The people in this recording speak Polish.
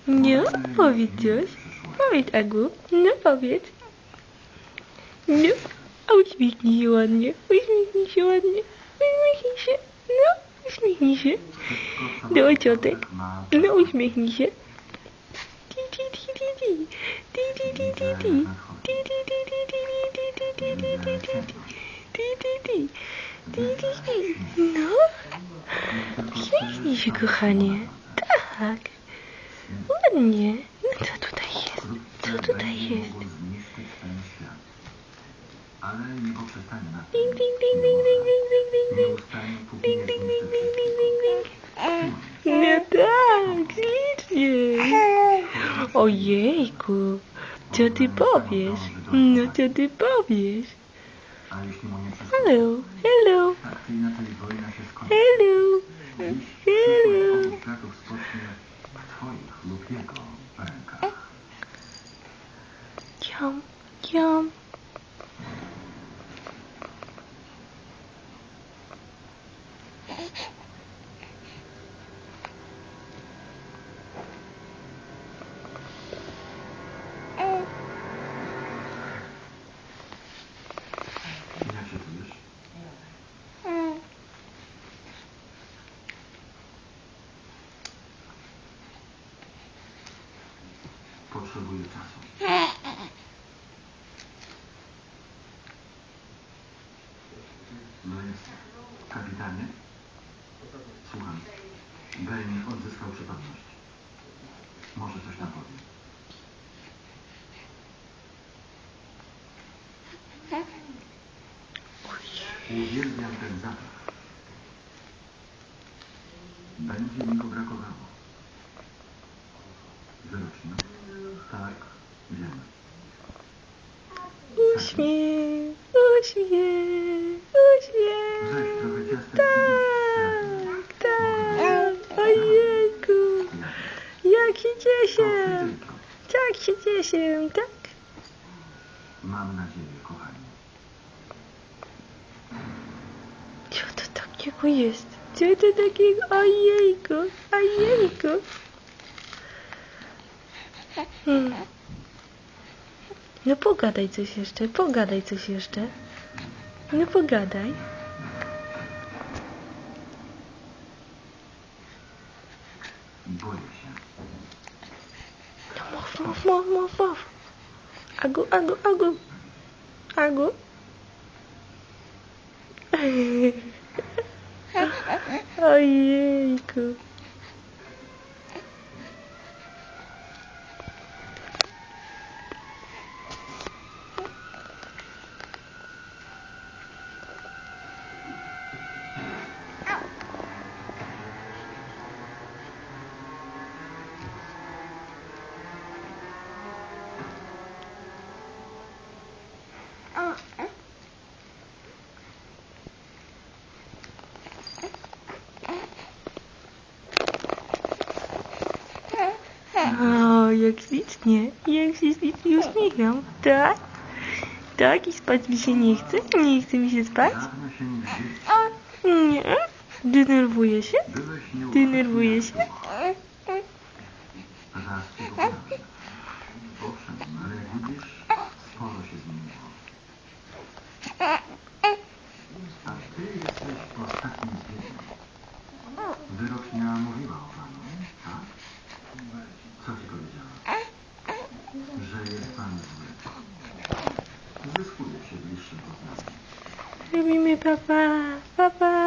No, powiedz coś. Powiedz, Agu. No, powiedz. No, a uśmiechnij się ładnie. Uśmiechnij się ładnie. Uśmiechnij się. No, uśmiechnij się. Do ciotek. No, uśmiechnij się. Ti, ti, ti, ti, ti. Ti, ti, ti, ti, ti. Ti, ti, ti, ti, ti, ti, ti, ti, ti, ti, ti, ti. Ti, ti, ti. Ti, ti, ti. No. Uśmiechnij się, kochanie. Tak. Ładnie. No co tutaj jest? Co tutaj jest? Ale nie poprzestanie na tym. Ding, ding, ding, ding, ding, ding, ding, ding, ding. Nieustannie, póki Ding, nie ding, zniszczy ding, ding, ding, ding, wszystko. ding. No tak, ślicznie. Ojejku, co ty powiesz? No co ty powiesz? A jeśli mu nie przeszkodzi? Hello, hello, Tak czy inaczej wojna się skończy. hello, Dziś hello. przyszłość obu światów spocznie w twoich lub jego rękach. Ciom, ciom. Jak się czujesz? Potrzebuję czasu. No jest. Kapitanie? Słucham. Bane odzyskał przytomność. Może coś nam powie. Uwielbiam ten zapach. Będzie mi go brakowało. Wyrocznia? Tak, wiem. Uśmiech, uśmiech, uśmiech. Weź trochę ciasta Tak, tak. Ojejku. Jak się cieszę. Tak się cieszę, tak? Mam nadzieję, kochani. Co to takiego jest? Co to takiego? Ojejku, ojejku. No pogadaj coś jeszcze, pogadaj coś jeszcze. No pogadaj. Boję się. No mów. Agu, Agu, Agu. Agu. Ojejku. O, jak ślicznie ślicznie uśmiecham. Tak? Tak? I spać mi się nie chce? Nie chce mi się spać? Dawno się nie widzieliśmy. Nie? Denerwuję się? Byłeś Denerwuję się? Raz cię pokonałem. Owszem, ale jak widzisz, sporo się zmieniło. A ty jesteś ostatnim z wiedźm. Wyrocznia mówiła o panu, tak? Co ci powiedziała? Że jest pan zły. Zyskuje się bliższym poznaniem. Robimy papa, papa.